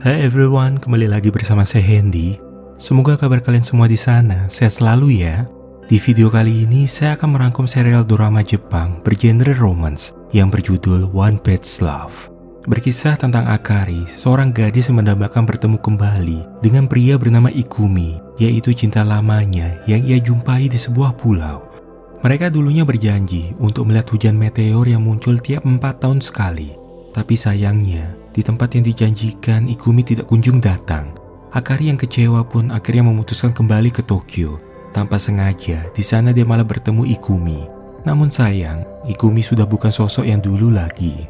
Hai everyone, kembali lagi bersama saya Hendy. Semoga kabar kalian semua di sana sehat selalu ya. Di video kali ini saya akan merangkum serial drama Jepang bergenre romance yang berjudul One Page Love. Berkisah tentang Akari, seorang gadis yang mendambakan bertemu kembali dengan pria bernama Ikumi, yaitu cinta lamanya yang ia jumpai di sebuah pulau. Mereka dulunya berjanji untuk melihat hujan meteor yang muncul tiap 4 tahun sekali. Tapi sayangnya, di tempat yang dijanjikan Ikumi tidak kunjung datang. Akari yang kecewa pun akhirnya memutuskan kembali ke Tokyo. Tanpa sengaja, di sana dia malah bertemu Ikumi. Namun sayang, Ikumi sudah bukan sosok yang dulu lagi.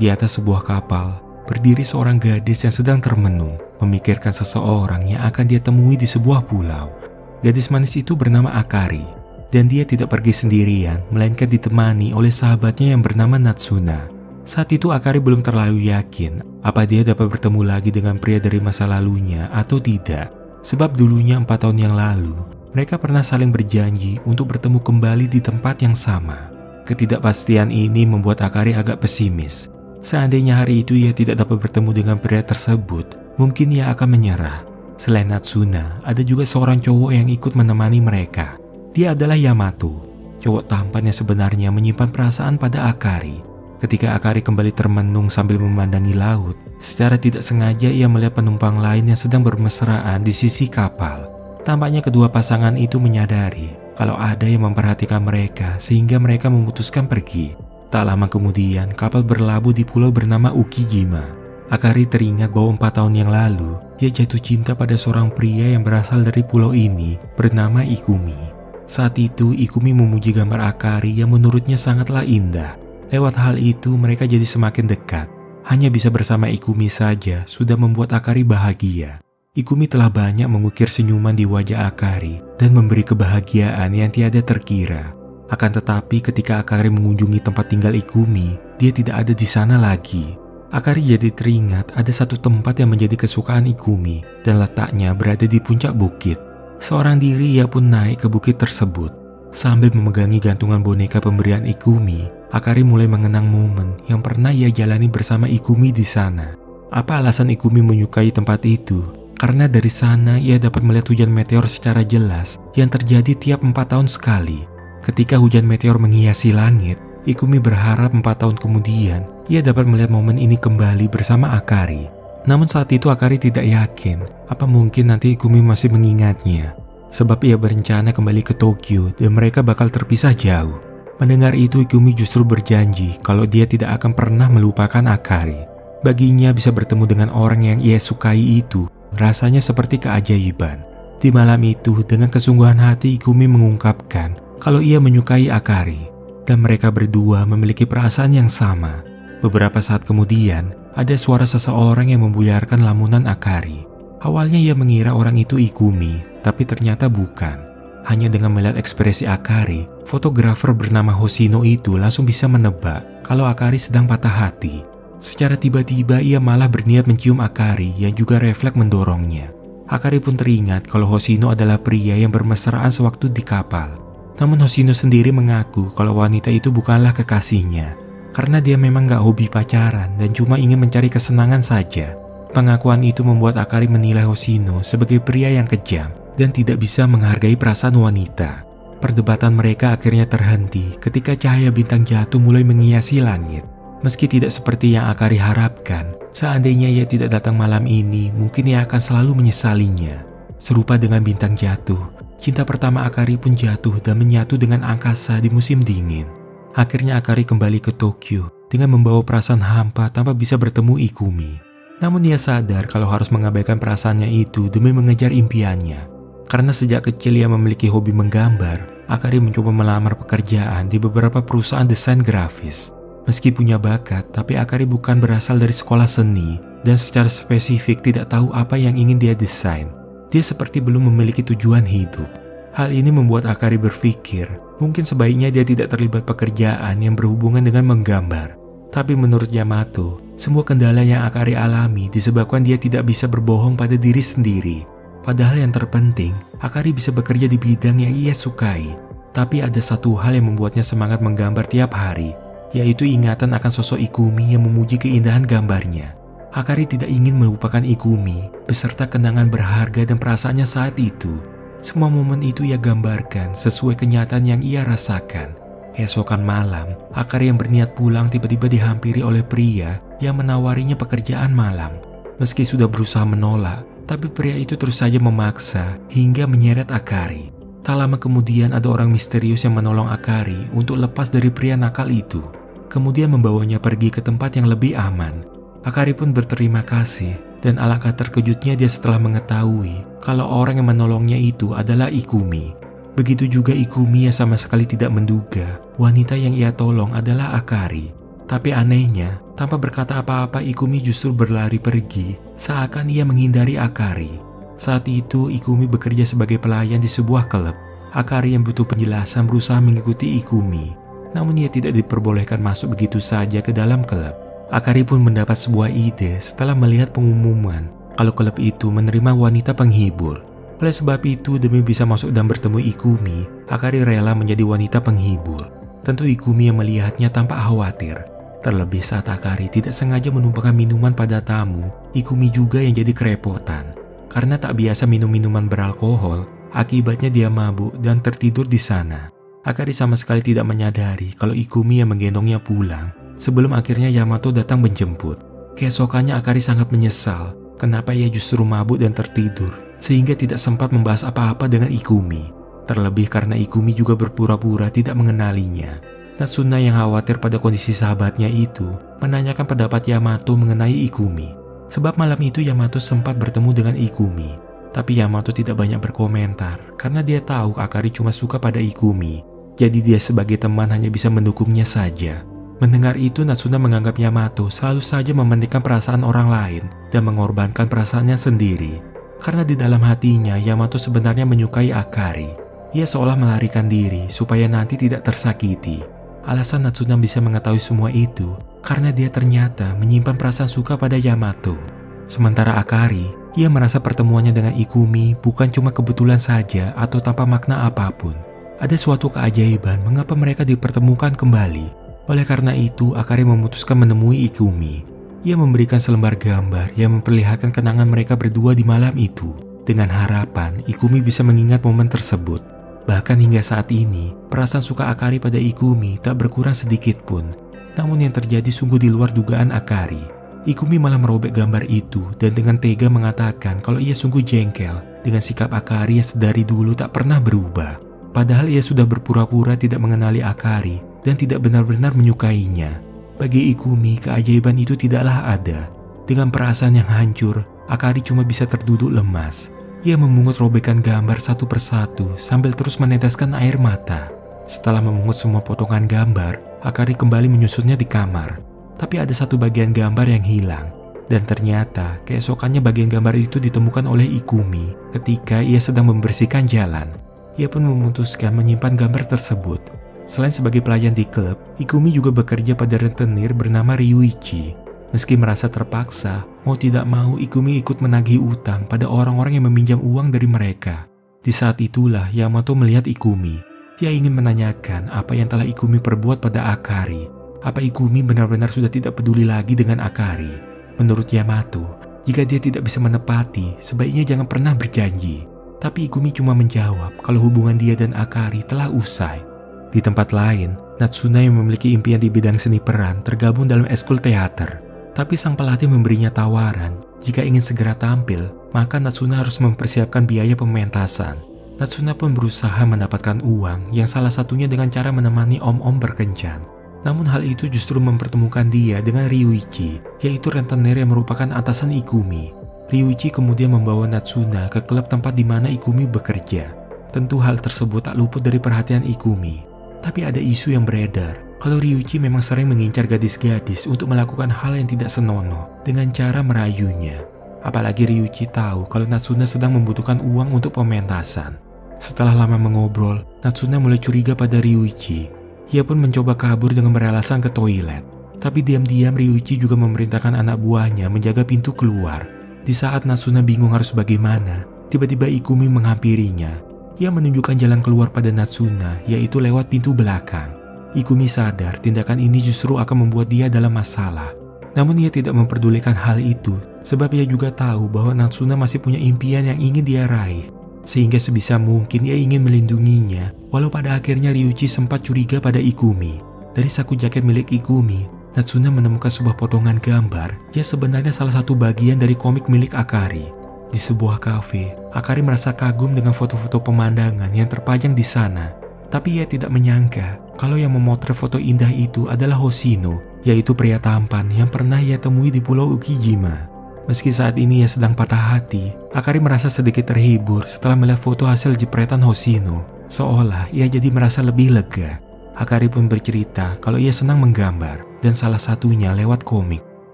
Di atas sebuah kapal, berdiri seorang gadis yang sedang termenung, memikirkan seseorang yang akan dia temui di sebuah pulau. Gadis manis itu bernama Akari, dan dia tidak pergi sendirian, melainkan ditemani oleh sahabatnya yang bernama Natsuna. Saat itu Akari belum terlalu yakin apa dia dapat bertemu lagi dengan pria dari masa lalunya atau tidak. Sebab dulunya 4 tahun yang lalu, mereka pernah saling berjanji untuk bertemu kembali di tempat yang sama. Ketidakpastian ini membuat Akari agak pesimis. Seandainya hari itu ia tidak dapat bertemu dengan pria tersebut, mungkin ia akan menyerah. Selain Natsuna, ada juga seorang cowok yang ikut menemani mereka. Dia adalah Yamato, cowok tampan yang sebenarnya menyimpan perasaan pada Akari. Ketika Akari kembali termenung sambil memandangi laut, secara tidak sengaja ia melihat penumpang lain yang sedang bermesraan di sisi kapal. Tampaknya kedua pasangan itu menyadari kalau ada yang memperhatikan mereka sehingga mereka memutuskan pergi. Tak lama kemudian, kapal berlabuh di pulau bernama Ukijima. Akari teringat bahwa 4 tahun yang lalu, ia jatuh cinta pada seorang pria yang berasal dari pulau ini bernama Ikumi. Saat itu, Ikumi memuji gambar Akari yang menurutnya sangatlah indah. Lewat hal itu, mereka jadi semakin dekat. Hanya bisa bersama Ikumi saja sudah membuat Akari bahagia. Ikumi telah banyak mengukir senyuman di wajah Akari dan memberi kebahagiaan yang tiada terkira. Akan tetapi ketika Akari mengunjungi tempat tinggal Ikumi, dia tidak ada di sana lagi. Akari jadi teringat ada satu tempat yang menjadi kesukaan Ikumi dan letaknya berada di puncak bukit. Seorang diri ia pun naik ke bukit tersebut. Sambil memegangi gantungan boneka pemberian Ikumi, Akari mulai mengenang momen yang pernah ia jalani bersama Ikumi di sana. Apa alasan Ikumi menyukai tempat itu? Karena dari sana ia dapat melihat hujan meteor secara jelas yang terjadi tiap 4 tahun sekali. Ketika hujan meteor menghiasi langit, Ikumi berharap 4 tahun kemudian ia dapat melihat momen ini kembali bersama Akari. Namun saat itu Akari tidak yakin apa mungkin nanti Ikumi masih mengingatnya. Sebab ia berencana kembali ke Tokyo dan mereka bakal terpisah jauh. Mendengar itu Ikumi justru berjanji kalau dia tidak akan pernah melupakan Akari. Baginya bisa bertemu dengan orang yang ia sukai itu rasanya seperti keajaiban. Di malam itu dengan kesungguhan hati Ikumi mengungkapkan kalau ia menyukai Akari. Dan mereka berdua memiliki perasaan yang sama. Beberapa saat kemudian, ada suara seseorang yang membuyarkan lamunan Akari. Awalnya ia mengira orang itu Ikumi, tapi ternyata bukan. Hanya dengan melihat ekspresi Akari, fotografer bernama Hoshino itu langsung bisa menebak kalau Akari sedang patah hati. Secara tiba-tiba ia malah berniat mencium Akari yang juga refleks mendorongnya. Akari pun teringat kalau Hoshino adalah pria yang bermesraan sewaktu di kapal. Namun Hoshino sendiri mengaku kalau wanita itu bukanlah kekasihnya, karena dia memang gak hobi pacaran dan cuma ingin mencari kesenangan saja. Pengakuan itu membuat Akari menilai Hoshino sebagai pria yang kejam dan tidak bisa menghargai perasaan wanita. Perdebatan mereka akhirnya terhenti ketika cahaya bintang jatuh mulai menghiasi langit. Meski tidak seperti yang Akari harapkan, seandainya ia tidak datang malam ini, mungkin ia akan selalu menyesalinya. Serupa dengan bintang jatuh, cinta pertama Akari pun jatuh dan menyatu dengan angkasa di musim dingin. Akhirnya Akari kembali ke Tokyo dengan membawa perasaan hampa tanpa bisa bertemu Ikumi. Namun ia sadar kalau harus mengabaikan perasaannya itu demi mengejar impiannya. Karena sejak kecil ia memiliki hobi menggambar, Akari mencoba melamar pekerjaan di beberapa perusahaan desain grafis. Meski punya bakat, tapi Akari bukan berasal dari sekolah seni dan secara spesifik tidak tahu apa yang ingin dia desain. Dia seperti belum memiliki tujuan hidup. Hal ini membuat Akari berpikir, mungkin sebaiknya dia tidak terlibat pekerjaan yang berhubungan dengan menggambar. Tapi menurut Yamato, semua kendala yang Akari alami disebabkan dia tidak bisa berbohong pada diri sendiri. Padahal yang terpenting, Akari bisa bekerja di bidang yang ia sukai. Tapi ada satu hal yang membuatnya semangat menggambar tiap hari, yaitu ingatan akan sosok Ikumi yang memuji keindahan gambarnya. Akari tidak ingin melupakan Ikumi beserta kenangan berharga dan perasaannya saat itu. Semua momen itu ia gambarkan sesuai kenyataan yang ia rasakan. Esokan malam, Akari yang berniat pulang tiba-tiba dihampiri oleh pria yang menawarinya pekerjaan malam. Meski sudah berusaha menolak, tapi pria itu terus saja memaksa hingga menyeret Akari. Tak lama kemudian ada orang misterius yang menolong Akari untuk lepas dari pria nakal itu. Kemudian membawanya pergi ke tempat yang lebih aman. Akari pun berterima kasih dan alangkah terkejutnya dia setelah mengetahui kalau orang yang menolongnya itu adalah Ikumi. Begitu juga Ikumi yang sama sekali tidak menduga wanita yang ia tolong adalah Akari. Tapi anehnya, tanpa berkata apa-apa Ikumi justru berlari pergi seakan ia menghindari Akari. Saat itu Ikumi bekerja sebagai pelayan di sebuah klub. Akari yang butuh penjelasan berusaha mengikuti Ikumi, namun ia tidak diperbolehkan masuk begitu saja ke dalam klub. Akari pun mendapat sebuah ide setelah melihat pengumuman kalau klub itu menerima wanita penghibur. Oleh sebab itu, demi bisa masuk dan bertemu Ikumi, Akari rela menjadi wanita penghibur. Tentu Ikumi yang melihatnya tanpa khawatir. Terlebih saat Akari tidak sengaja menumpahkan minuman pada tamu, Ikumi juga yang jadi kerepotan. Karena tak biasa minum minuman beralkohol, akibatnya dia mabuk dan tertidur di sana. Akari sama sekali tidak menyadari kalau Ikumi yang menggendongnya pulang sebelum akhirnya Yamato datang menjemput. Keesokannya Akari sangat menyesal kenapa ia justru mabuk dan tertidur sehingga tidak sempat membahas apa-apa dengan Ikumi. Terlebih karena Ikumi juga berpura-pura tidak mengenalinya. Natsuna yang khawatir pada kondisi sahabatnya itu menanyakan pendapat Yamato mengenai Ikumi. Sebab malam itu Yamato sempat bertemu dengan Ikumi. Tapi Yamato tidak banyak berkomentar karena dia tahu Akari cuma suka pada Ikumi. Jadi dia sebagai teman hanya bisa mendukungnya saja. Mendengar itu Natsuna menganggap Yamato selalu saja mementingkan perasaan orang lain dan mengorbankan perasaannya sendiri. Karena di dalam hatinya Yamato sebenarnya menyukai Akari. Ia seolah melarikan diri supaya nanti tidak tersakiti. Alasan Natsuna bisa mengetahui semua itu karena dia ternyata menyimpan perasaan suka pada Yamato. Sementara Akari, ia merasa pertemuannya dengan Ikumi bukan cuma kebetulan saja atau tanpa makna apapun. Ada suatu keajaiban mengapa mereka dipertemukan kembali. Oleh karena itu, Akari memutuskan menemui Ikumi. Ia memberikan selembar gambar yang memperlihatkan kenangan mereka berdua di malam itu. Dengan harapan Ikumi bisa mengingat momen tersebut. Bahkan hingga saat ini, perasaan suka Akari pada Ikumi tak berkurang sedikit pun. Namun yang terjadi sungguh di luar dugaan Akari. Ikumi malah merobek gambar itu dan dengan tega mengatakan kalau ia sungguh jengkel dengan sikap Akari yang sedari dulu tak pernah berubah. Padahal ia sudah berpura-pura tidak mengenali Akari dan tidak benar-benar menyukainya. Bagi Ikumi, keajaiban itu tidaklah ada. Dengan perasaan yang hancur, Akari cuma bisa terduduk lemas. Ia memungut robekan gambar satu persatu sambil terus meneteskan air mata. Setelah memungut semua potongan gambar, Akari kembali menyusunnya di kamar. Tapi ada satu bagian gambar yang hilang. Dan ternyata keesokannya bagian gambar itu ditemukan oleh Ikumi ketika ia sedang membersihkan jalan. Ia pun memutuskan menyimpan gambar tersebut. Selain sebagai pelayan di klub, Ikumi juga bekerja pada rentenir bernama Ryuichi. Meski merasa terpaksa, mau tidak mau Ikumi ikut menagih utang pada orang-orang yang meminjam uang dari mereka. Di saat itulah Yamato melihat Ikumi. Ia ingin menanyakan apa yang telah Ikumi perbuat pada Akari. Apa Ikumi benar-benar sudah tidak peduli lagi dengan Akari? Menurut Yamato, jika dia tidak bisa menepati, sebaiknya jangan pernah berjanji. Tapi Ikumi cuma menjawab kalau hubungan dia dan Akari telah usai. Di tempat lain, Natsuna yang memiliki impian di bidang seni peran tergabung dalam eskul teater. Tapi sang pelatih memberinya tawaran, jika ingin segera tampil, maka Natsuna harus mempersiapkan biaya pementasan. Natsuna pun berusaha mendapatkan uang yang salah satunya dengan cara menemani om-om berkencan. Namun hal itu justru mempertemukan dia dengan Ryuichi, yaitu rentenir yang merupakan atasan Ikumi. Ryuichi kemudian membawa Natsuna ke klub tempat di mana Ikumi bekerja. Tentu hal tersebut tak luput dari perhatian Ikumi. Tapi ada isu yang beredar kalau Ryuichi memang sering mengincar gadis-gadis untuk melakukan hal yang tidak senonoh dengan cara merayunya. Apalagi Ryuichi tahu kalau Natsuna sedang membutuhkan uang untuk pementasan. Setelah lama mengobrol, Natsuna mulai curiga pada Ryuichi. Ia pun mencoba kabur dengan beralasan ke toilet. Tapi diam-diam Ryuichi juga memerintahkan anak buahnya menjaga pintu keluar. Di saat Natsuna bingung harus bagaimana, tiba-tiba Ikumi menghampirinya. Ia menunjukkan jalan keluar pada Natsuna, yaitu lewat pintu belakang. Ikumi sadar tindakan ini justru akan membuat dia dalam masalah. Namun ia tidak memperdulikan hal itu, sebab ia juga tahu bahwa Natsuna masih punya impian yang ingin dia raih. Sehingga sebisa mungkin ia ingin melindunginya, walau pada akhirnya Ryuichi sempat curiga pada Ikumi. Dari saku jaket milik Ikumi, Natsuna menemukan sebuah potongan gambar yang sebenarnya salah satu bagian dari komik milik Akari. Di sebuah kafe, Akari merasa kagum dengan foto-foto pemandangan yang terpajang di sana. Tapi ia tidak menyangka kalau yang memotret foto indah itu adalah Hoshino, yaitu pria tampan yang pernah ia temui di Pulau Ukijima. Meski saat ini ia sedang patah hati, Akari merasa sedikit terhibur setelah melihat foto hasil jepretan Hoshino. Seolah ia jadi merasa lebih lega. Akari pun bercerita kalau ia senang menggambar, dan salah satunya lewat komik.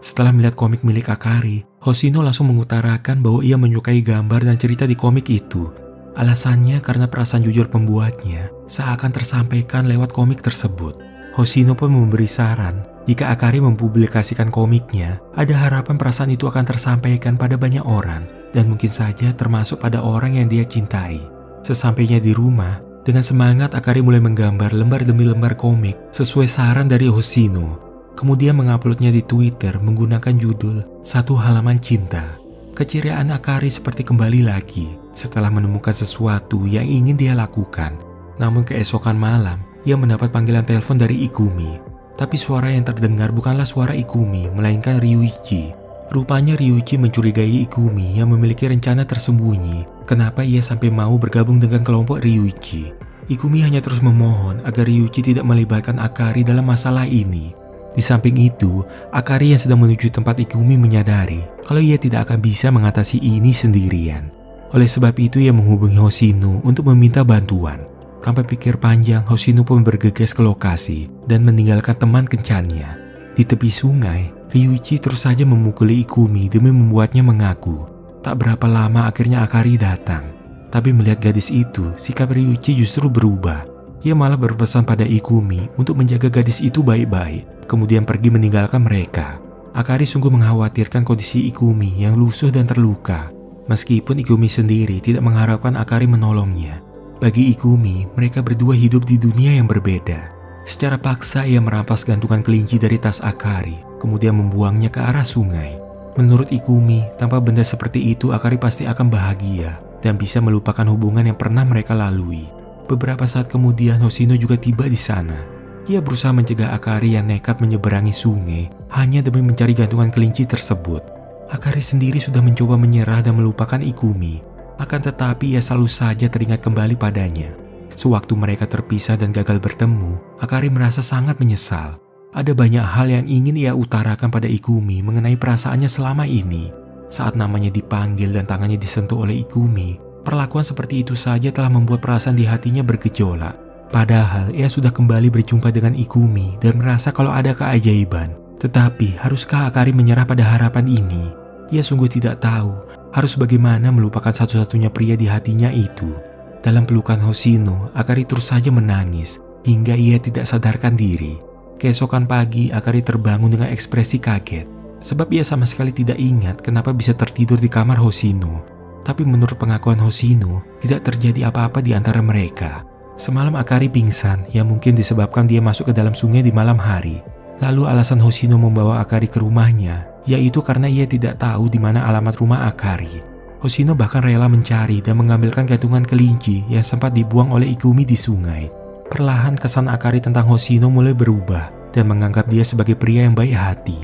Setelah melihat komik milik Akari, Hoshino langsung mengutarakan bahwa ia menyukai gambar dan cerita di komik itu. Alasannya karena perasaan jujur pembuatnya seakan tersampaikan lewat komik tersebut. Hoshino pun memberi saran, jika Akari mempublikasikan komiknya, ada harapan perasaan itu akan tersampaikan pada banyak orang, dan mungkin saja termasuk pada orang yang dia cintai. Sesampainya di rumah, dengan semangat Akari mulai menggambar lembar demi lembar komik sesuai saran dari Hoshino. Kemudian menguploadnya di Twitter menggunakan judul "Satu Halaman Cinta". Keceriaan Akari seperti kembali lagi setelah menemukan sesuatu yang ingin dia lakukan. Namun keesokan malam, ia mendapat panggilan telepon dari Ikumi. Tapi suara yang terdengar bukanlah suara Ikumi, melainkan Ryuichi. Rupanya Ryuichi mencurigai Ikumi yang memiliki rencana tersembunyi. Kenapa ia sampai mau bergabung dengan kelompok Ryuichi? Ikumi hanya terus memohon agar Ryuichi tidak melibatkan Akari dalam masalah ini. Di samping itu, Akari yang sedang menuju tempat Ikumi menyadari kalau ia tidak akan bisa mengatasi ini sendirian. Oleh sebab itu ia menghubungi Hoshino untuk meminta bantuan. Tanpa pikir panjang, Hoshino pun bergegas ke lokasi dan meninggalkan teman kencannya. Di tepi sungai, Ryuichi terus saja memukuli Ikumi demi membuatnya mengaku. Tak berapa lama akhirnya Akari datang. Tapi melihat gadis itu, sikap Ryuichi justru berubah. Ia malah berpesan pada Ikumi untuk menjaga gadis itu baik-baik, kemudian pergi meninggalkan mereka. Akari sungguh mengkhawatirkan kondisi Ikumi yang lusuh dan terluka. Meskipun Ikumi sendiri tidak mengharapkan Akari menolongnya. Bagi Ikumi, mereka berdua hidup di dunia yang berbeda. Secara paksa ia merampas gantungan kelinci dari tas Akari, kemudian membuangnya ke arah sungai. Menurut Ikumi, tanpa benda seperti itu Akari pasti akan bahagia dan bisa melupakan hubungan yang pernah mereka lalui. Beberapa saat kemudian Hoshino juga tiba di sana. Ia berusaha mencegah Akari yang nekat menyeberangi sungai hanya demi mencari gantungan kelinci tersebut. Akari sendiri sudah mencoba menyerah dan melupakan Ikumi. Akan tetapi ia selalu saja teringat kembali padanya. Sewaktu mereka terpisah dan gagal bertemu, Akari merasa sangat menyesal. Ada banyak hal yang ingin ia utarakan pada Ikumi mengenai perasaannya selama ini. Saat namanya dipanggil dan tangannya disentuh oleh Ikumi, perlakuan seperti itu saja telah membuat perasaan di hatinya bergejolak. Padahal ia sudah kembali berjumpa dengan Ikumi dan merasa kalau ada keajaiban. Tetapi haruskah Akari menyerah pada harapan ini? Ia sungguh tidak tahu harus bagaimana melupakan satu-satunya pria di hatinya itu. Dalam pelukan Hoshino, Akari terus saja menangis hingga ia tidak sadarkan diri. Keesokan pagi, Akari terbangun dengan ekspresi kaget. Sebab ia sama sekali tidak ingat kenapa bisa tertidur di kamar Hoshino. Tapi menurut pengakuan Hoshino, tidak terjadi apa-apa di antara mereka. Semalam Akari pingsan yang mungkin disebabkan dia masuk ke dalam sungai di malam hari. Lalu alasan Hoshino membawa Akari ke rumahnya, yaitu karena ia tidak tahu di mana alamat rumah Akari. Hoshino bahkan rela mencari dan mengambilkan gantungan kelinci yang sempat dibuang oleh Ikumi di sungai. Perlahan kesan Akari tentang Hoshino mulai berubah dan menganggap dia sebagai pria yang baik hati.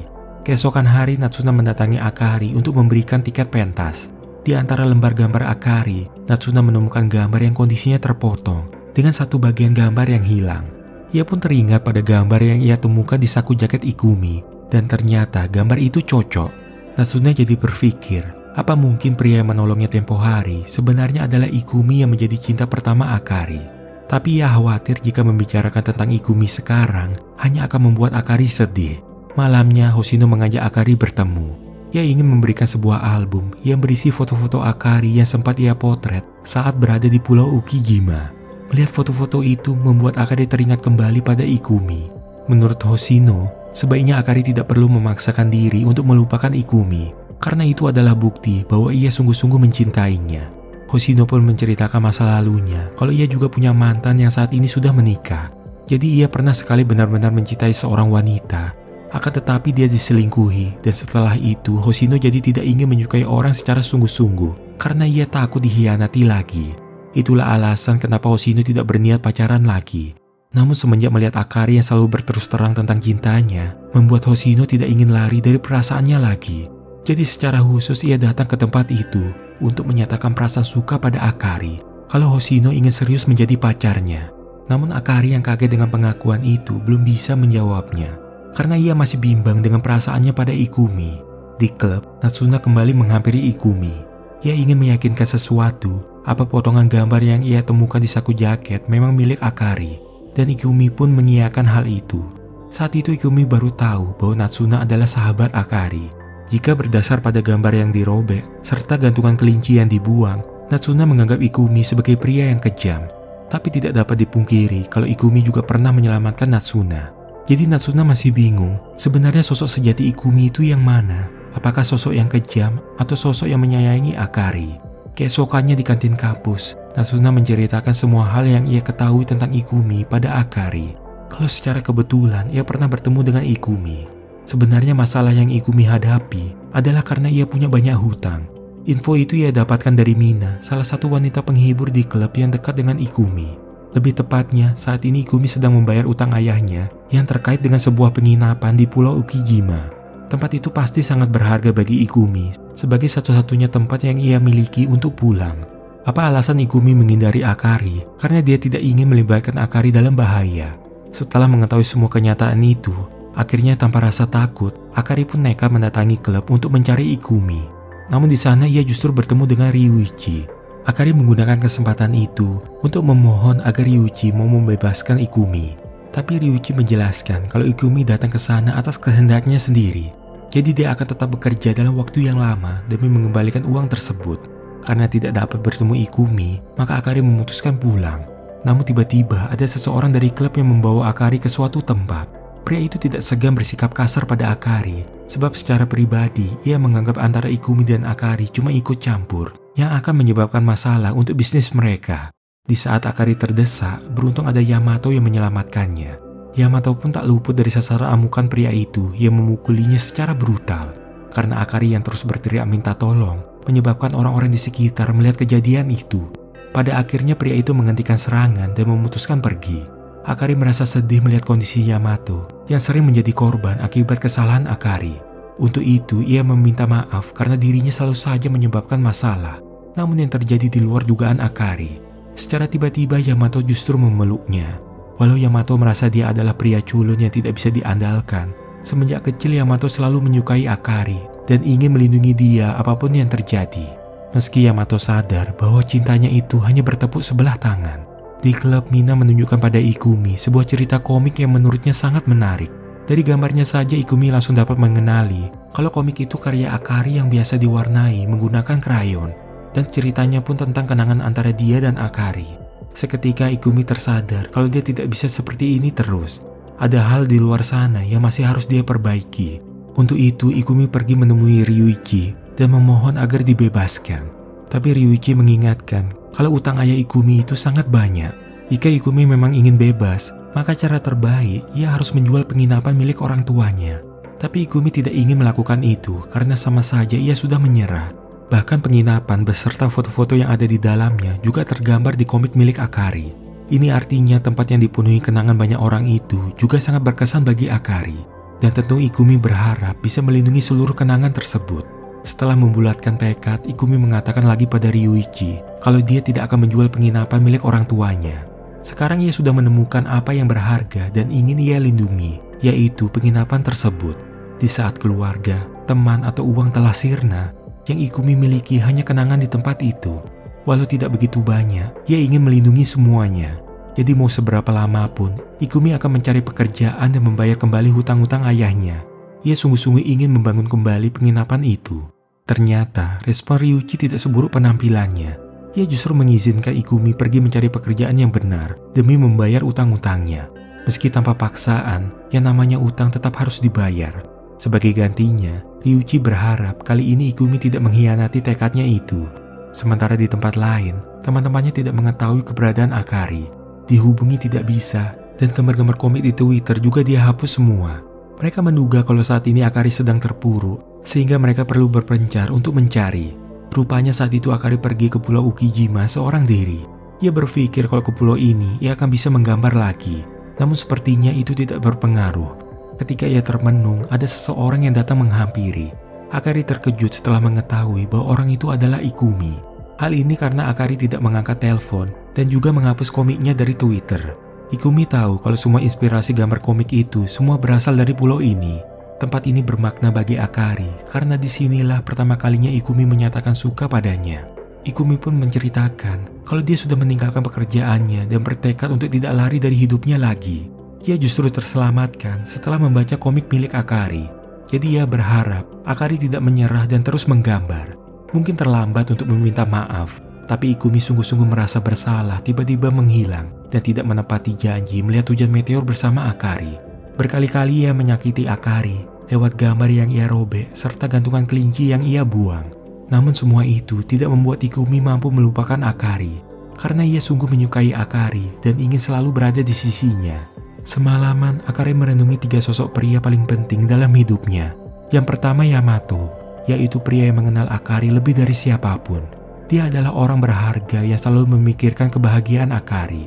Keesokan hari Natsuna mendatangi Akari untuk memberikan tiket pentas. Di antara lembar gambar Akari, Natsuna menemukan gambar yang kondisinya terpotong dengan satu bagian gambar yang hilang. Ia pun teringat pada gambar yang ia temukan di saku jaket Ikumi dan ternyata gambar itu cocok. Natsuna jadi berpikir, apa mungkin pria yang menolongnya tempo hari sebenarnya adalah Ikumi yang menjadi cinta pertama Akari. Tapi ia khawatir jika membicarakan tentang Ikumi sekarang hanya akan membuat Akari sedih. Malamnya Hoshino mengajak Akari bertemu. Ia ingin memberikan sebuah album yang berisi foto-foto Akari yang sempat ia potret saat berada di Pulau Ukijima. Melihat foto-foto itu membuat Akari teringat kembali pada Ikumi. Menurut Hoshino, sebaiknya Akari tidak perlu memaksakan diri untuk melupakan Ikumi, karena itu adalah bukti bahwa ia sungguh-sungguh mencintainya. Hoshino pun menceritakan masa lalunya kalau ia juga punya mantan yang saat ini sudah menikah. Jadi ia pernah sekali benar-benar mencintai seorang wanita, akan tetapi dia diselingkuhi, dan setelah itu Hoshino jadi tidak ingin menyukai orang secara sungguh-sungguh karena ia takut dikhianati lagi. Itulah alasan kenapa Hoshino tidak berniat pacaran lagi. Namun semenjak melihat Akari yang selalu berterus terang tentang cintanya, membuat Hoshino tidak ingin lari dari perasaannya lagi. Jadi secara khusus ia datang ke tempat itu untuk menyatakan perasaan suka pada Akari kalau Hoshino ingin serius menjadi pacarnya. Namun Akari yang kaget dengan pengakuan itu belum bisa menjawabnya karena ia masih bimbang dengan perasaannya pada Ikumi. Di klub, Natsuna kembali menghampiri Ikumi. Ia ingin meyakinkan sesuatu, apa potongan gambar yang ia temukan di saku jaket memang milik Akari, dan Ikumi pun mengiyakan hal itu. Saat itu Ikumi baru tahu bahwa Natsuna adalah sahabat Akari. Jika berdasar pada gambar yang dirobek serta gantungan kelinci yang dibuang, Natsuna menganggap Ikumi sebagai pria yang kejam. Tapi tidak dapat dipungkiri kalau Ikumi juga pernah menyelamatkan Natsuna. Jadi Natsuna masih bingung sebenarnya sosok sejati Ikumi itu yang mana. Apakah sosok yang kejam atau sosok yang menyayangi Akari? Keesokannya di kantin kampus, Natsuna menceritakan semua hal yang ia ketahui tentang Ikumi pada Akari. Kalau secara kebetulan ia pernah bertemu dengan Ikumi. Sebenarnya masalah yang Ikumi hadapi adalah karena ia punya banyak hutang. Info itu ia dapatkan dari Mina, salah satu wanita penghibur di klub yang dekat dengan Ikumi. Lebih tepatnya, saat ini Ikumi sedang membayar utang ayahnya yang terkait dengan sebuah penginapan di Pulau Ukijima. Tempat itu pasti sangat berharga bagi Ikumi sebagai satu-satunya tempat yang ia miliki untuk pulang. Apa alasan Ikumi menghindari Akari? Karena dia tidak ingin melibatkan Akari dalam bahaya. Setelah mengetahui semua kenyataan itu, akhirnya tanpa rasa takut, Akari pun nekat mendatangi klub untuk mencari Ikumi. Namun di sana ia justru bertemu dengan Ryuichi. Akari menggunakan kesempatan itu untuk memohon agar Ryuichi mau membebaskan Ikumi. Tapi Ryuichi menjelaskan kalau Ikumi datang ke sana atas kehendaknya sendiri. Jadi dia akan tetap bekerja dalam waktu yang lama demi mengembalikan uang tersebut. Karena tidak dapat bertemu Ikumi, maka Akari memutuskan pulang. Namun tiba-tiba ada seseorang dari klub yang membawa Akari ke suatu tempat. Pria itu tidak segan bersikap kasar pada Akari, sebab secara pribadi ia menganggap antara Ikumi dan Akari cuma ikut campur yang akan menyebabkan masalah untuk bisnis mereka. Di saat Akari terdesak, beruntung ada Yamato yang menyelamatkannya. Yamato pun tak luput dari sasaran amukan pria itu yang memukulinya secara brutal. Karena Akari yang terus berteriak minta tolong, menyebabkan orang-orang di sekitar melihat kejadian itu. Pada akhirnya pria itu menghentikan serangan dan memutuskan pergi. Akari merasa sedih melihat kondisi Yamato yang sering menjadi korban akibat kesalahan Akari. Untuk itu, ia meminta maaf karena dirinya selalu saja menyebabkan masalah. Namun yang terjadi di luar dugaan Akari. Secara tiba-tiba Yamato justru memeluknya. Walau Yamato merasa dia adalah pria culun yang tidak bisa diandalkan, semenjak kecil Yamato selalu menyukai Akari dan ingin melindungi dia apapun yang terjadi. Meski Yamato sadar bahwa cintanya itu hanya bertepuk sebelah tangan. Di klub, Mina menunjukkan pada Ikumi sebuah cerita komik yang menurutnya sangat menarik. Dari gambarnya saja Ikumi langsung dapat mengenali kalau komik itu karya Akari yang biasa diwarnai menggunakan krayon. Dan ceritanya pun tentang kenangan antara dia dan Akari. Seketika Ikumi tersadar kalau dia tidak bisa seperti ini terus. Ada hal di luar sana yang masih harus dia perbaiki. Untuk itu Ikumi pergi menemui Ryuichi dan memohon agar dibebaskan. Tapi Ryuichi mengingatkan kalau utang ayah Ikumi itu sangat banyak. Jika Ikumi memang ingin bebas, maka cara terbaik ia harus menjual penginapan milik orang tuanya. Tapi Ikumi tidak ingin melakukan itu karena sama saja ia sudah menyerah. Bahkan penginapan beserta foto-foto yang ada di dalamnya juga tergambar di komik milik Akari. Ini artinya tempat yang dipenuhi kenangan banyak orang itu juga sangat berkesan bagi Akari. Dan tentu Ikumi berharap bisa melindungi seluruh kenangan tersebut. Setelah membulatkan tekad, Ikumi mengatakan lagi pada Ryuichi kalau dia tidak akan menjual penginapan milik orang tuanya. Sekarang ia sudah menemukan apa yang berharga dan ingin ia lindungi, yaitu penginapan tersebut. Di saat keluarga, teman atau uang telah sirna, yang Ikumi miliki hanya kenangan di tempat itu. Walau tidak begitu banyak, ia ingin melindungi semuanya. Jadi mau seberapa lama pun, Ikumi akan mencari pekerjaan dan membayar kembali hutang-hutang ayahnya. Ia sungguh-sungguh ingin membangun kembali penginapan itu. Ternyata respon Ryuichi tidak seburuk penampilannya. Ia justru mengizinkan Ikumi pergi mencari pekerjaan yang benar demi membayar utang-utangnya. Meski tanpa paksaan, yang namanya utang tetap harus dibayar. Sebagai gantinya, Ryuichi berharap kali ini Ikumi tidak mengkhianati tekadnya itu. Sementara di tempat lain, teman-temannya tidak mengetahui keberadaan Akari. Dihubungi tidak bisa, dan gambar-gambar komik di Twitter juga dia hapus semua. Mereka menduga kalau saat ini Akari sedang terpuruk, sehingga mereka perlu berpencar untuk mencari. Rupanya saat itu Akari pergi ke Pulau Ukijima seorang diri. Ia berpikir kalau ke pulau ini ia akan bisa menggambar lagi. Namun sepertinya itu tidak berpengaruh. Ketika ia termenung, ada seseorang yang datang menghampiri. Akari terkejut setelah mengetahui bahwa orang itu adalah Ikumi. Hal ini karena Akari tidak mengangkat telepon dan juga menghapus komiknya dari Twitter. Ikumi tahu kalau semua inspirasi gambar komik itu semua berasal dari pulau ini. Tempat ini bermakna bagi Akari karena disinilah pertama kalinya Ikumi menyatakan suka padanya. Ikumi pun menceritakan kalau dia sudah meninggalkan pekerjaannya dan bertekad untuk tidak lari dari hidupnya lagi. Ia justru terselamatkan setelah membaca komik milik Akari. Jadi ia berharap Akari tidak menyerah dan terus menggambar. Mungkin terlambat untuk meminta maaf, tapi Ikumi sungguh-sungguh merasa bersalah tiba-tiba menghilang dan tidak menepati janji melihat hujan meteor bersama Akari. Berkali-kali ia menyakiti Akari lewat gambar yang ia robek serta gantungan kelinci yang ia buang. Namun semua itu tidak membuat Ikumi mampu melupakan Akari, karena ia sungguh menyukai Akari dan ingin selalu berada di sisinya. Semalaman, Akari merenungi 3 sosok pria paling penting dalam hidupnya. Yang pertama Yamato, yaitu pria yang mengenal Akari lebih dari siapapun. Dia adalah orang berharga yang selalu memikirkan kebahagiaan Akari.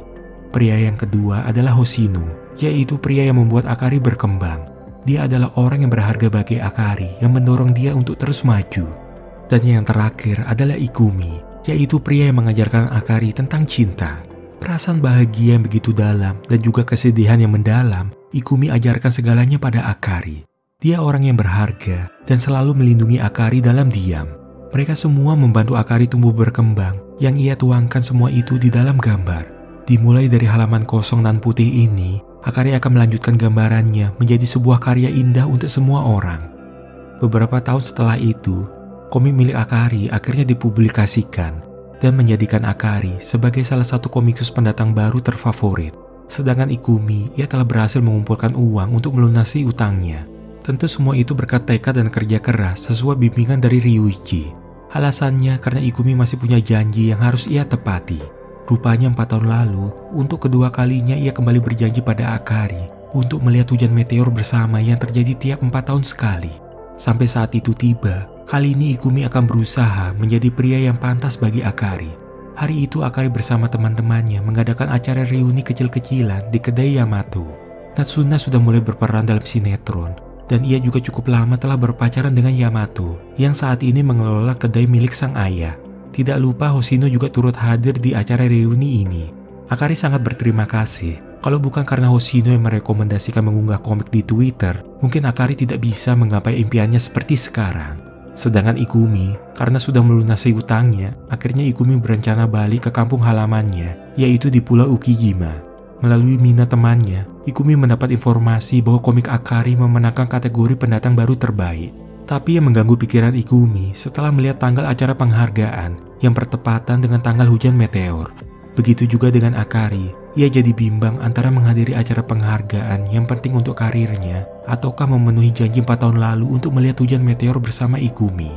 Pria yang kedua adalah Hoshino, yaitu pria yang membuat Akari berkembang. Dia adalah orang yang berharga bagi Akari yang mendorong dia untuk terus maju. Dan yang terakhir adalah Ikumi, yaitu pria yang mengajarkan Akari tentang cinta. Perasaan bahagia yang begitu dalam dan juga kesedihan yang mendalam, Ikumi ajarkan segalanya pada Akari. Dia orang yang berharga dan selalu melindungi Akari dalam diam. Mereka semua membantu Akari tumbuh berkembang, yang ia tuangkan semua itu di dalam gambar. Dimulai dari halaman kosong dan putih ini, Akari akan melanjutkan gambarannya menjadi sebuah karya indah untuk semua orang. Beberapa tahun setelah itu, komik milik Akari akhirnya dipublikasikan dan menjadikan Akari sebagai salah satu komikus pendatang baru terfavorit. Sedangkan Ikumi, ia telah berhasil mengumpulkan uang untuk melunasi utangnya. Tentu semua itu berkat tekad dan kerja keras sesuai bimbingan dari Ryuichi. Alasannya karena Ikumi masih punya janji yang harus ia tepati. Rupanya 4 tahun lalu, untuk kedua kalinya ia kembali berjanji pada Akari untuk melihat hujan meteor bersama yang terjadi tiap 4 tahun sekali. Sampai saat itu tiba, kali ini Ikumi akan berusaha menjadi pria yang pantas bagi Akari. Hari itu Akari bersama teman-temannya mengadakan acara reuni kecil-kecilan di kedai Yamato. Natsuna sudah mulai berperan dalam sinetron, dan ia juga cukup lama telah berpacaran dengan Yamato yang saat ini mengelola kedai milik sang ayah. Tidak lupa Hoshino juga turut hadir di acara reuni ini. Akari sangat berterima kasih. Kalau bukan karena Hoshino yang merekomendasikan mengunggah komik di Twitter, mungkin Akari tidak bisa menggapai impiannya seperti sekarang. Sedangkan Ikumi, karena sudah melunasi utangnya, akhirnya Ikumi berencana balik ke kampung halamannya, yaitu di Pulau Ukijima. Melalui Mina temannya, Ikumi mendapat informasi bahwa komik Akari memenangkan kategori pendatang baru terbaik. Tapi yang mengganggu pikiran Ikumi setelah melihat tanggal acara penghargaan yang bertepatan dengan tanggal hujan meteor. Begitu juga dengan Akari, ia jadi bimbang antara menghadiri acara penghargaan yang penting untuk karirnya ataukah memenuhi janji 4 tahun lalu untuk melihat hujan meteor bersama Ikumi.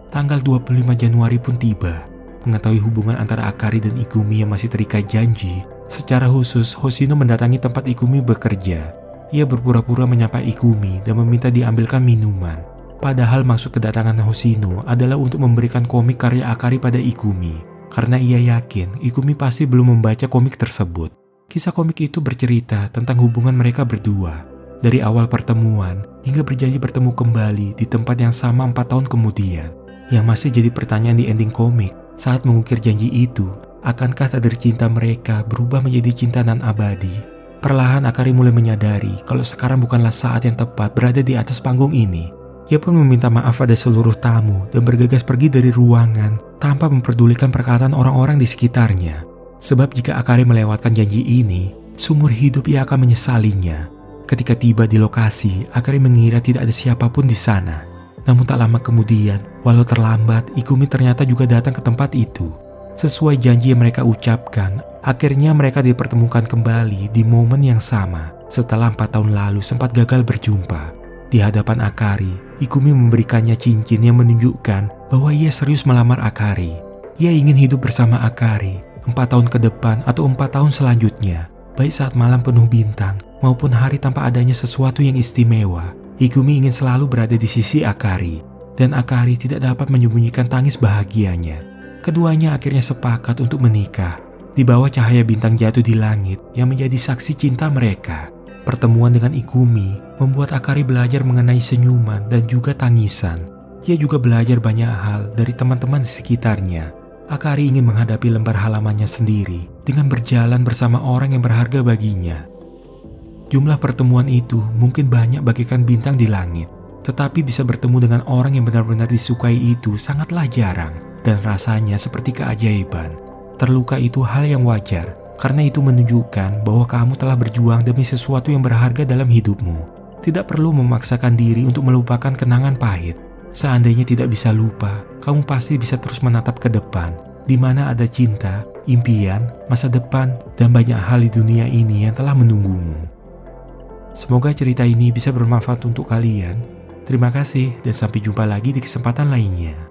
Tanggal 25 Januari pun tiba. Mengetahui hubungan antara Akari dan Ikumi yang masih terikat janji, secara khusus Hoshino mendatangi tempat Ikumi bekerja. Ia berpura-pura menyapa Ikumi dan meminta diambilkan minuman. Padahal maksud kedatangan Hoshino adalah untuk memberikan komik karya Akari pada Ikumi. Karena ia yakin Ikumi pasti belum membaca komik tersebut. Kisah komik itu bercerita tentang hubungan mereka berdua. Dari awal pertemuan hingga berjanji bertemu kembali di tempat yang sama 4 tahun kemudian. Yang masih jadi pertanyaan di ending komik, saat mengukir janji itu, akankah takdir cinta mereka berubah menjadi cinta nan abadi? Perlahan Akari mulai menyadari kalau sekarang bukanlah saat yang tepat berada di atas panggung ini. Ia pun meminta maaf pada seluruh tamu dan bergegas pergi dari ruangan tanpa memperdulikan perkataan orang-orang di sekitarnya. Sebab jika Akari melewatkan janji ini, seumur hidup ia akan menyesalinya. Ketika tiba di lokasi, Akari mengira tidak ada siapapun di sana. Namun tak lama kemudian, walau terlambat, Ikumi ternyata juga datang ke tempat itu. Sesuai janji yang mereka ucapkan, akhirnya mereka dipertemukan kembali di momen yang sama setelah 4 tahun lalu sempat gagal berjumpa. Di hadapan Akari, Ikumi memberikannya cincin yang menunjukkan bahwa ia serius melamar Akari. Ia ingin hidup bersama Akari 4 tahun ke depan atau 4 tahun selanjutnya, baik saat malam penuh bintang maupun hari tanpa adanya sesuatu yang istimewa. Igumi ingin selalu berada di sisi Akari, dan Akari tidak dapat menyembunyikan tangis bahagianya. Keduanya akhirnya sepakat untuk menikah di bawah cahaya bintang jatuh di langit yang menjadi saksi cinta mereka. Pertemuan dengan Igumi membuat Akari belajar mengenai senyuman dan juga tangisan. Ia juga belajar banyak hal dari teman-teman di sekitarnya. Akari ingin menghadapi lembar halamannya sendiri dengan berjalan bersama orang yang berharga baginya. Jumlah pertemuan itu mungkin banyak bagaikan bintang di langit, tetapi bisa bertemu dengan orang yang benar-benar disukai itu sangatlah jarang, dan rasanya seperti keajaiban. Terluka itu hal yang wajar, karena itu menunjukkan bahwa kamu telah berjuang demi sesuatu yang berharga dalam hidupmu. Tidak perlu memaksakan diri untuk melupakan kenangan pahit. Seandainya tidak bisa lupa, kamu pasti bisa terus menatap ke depan, di mana ada cinta, impian, masa depan, dan banyak hal di dunia ini yang telah menunggumu. Semoga cerita ini bisa bermanfaat untuk kalian. Terima kasih dan sampai jumpa lagi di kesempatan lainnya.